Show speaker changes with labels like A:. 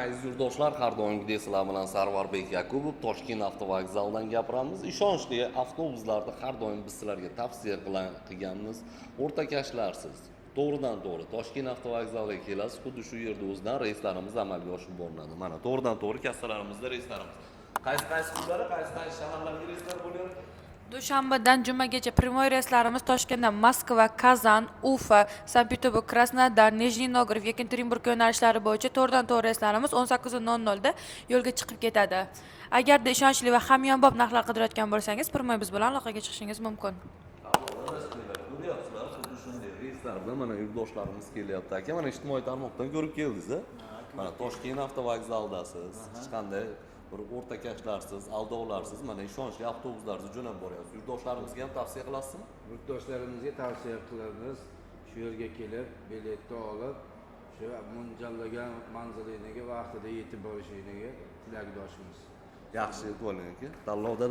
A: aziz yurtdoshlar, har doimgidek sizlar bilan Sarvarbek Yakubov Toshkent avtovokzalidan gapiramiz. Ishonchli avtobuslarni har doim biz sizlarga tavsiya qilganmiz. O'rtakashlarsiz, to'g'ridan to'g'ri Toshkent avtovokzaliga kelasiz, xuddi shu yerda o'zidan reyslarimiz amalga oshirib boriladi. Mana to'g'ridan to'g'ri kassalarimizda reyslarimiz. Qaysi kunlari, qaysi shaharlarga reyslar bo'lyapti?
B: Dushanbadan jumagacha primoy reyslarimiz Toshkentdan Moskva, Kazan, Ufa, Sankt-Peterburg, Krasnodar, Nijniy Novgorod, Yekaterinburg yo'nalishlari bo'yicha to'g'ridan-to'g'ri reyslarimiz 18:00 da yo'lga chiqib ketadi. Agarda ishonchli va hamyonbop narxlar qidirayotgan bo'lsangiz, primoy biz bilan aloqaga chiqishingiz mumkin.
A: Ko'ryapsizlar, xuddi shunday reyslar bilan mana yurtdoshlarimiz kelyapti aka. Mana ijtimoiy tarmoqdan ko'rib keldingiz-a? Mana Toshkent avtovokzalidasiz, hech qanday bir o'rtakashlarsiz, aldovlarsiz, mana ishonchli avtobuslarda jo'nab boryapsiz. Yurtdoshlarimizga ham tavsiya qilasizmi?
C: Yurtdoshlarimizga tavsiya qilamiz, shu yerga kelib, biletni olib, shu mo'ljallagan manziliga vaqtida yetib borishligiga tilakdoshimiz.
A: Yaxshi bo'ling aka. Tanlovda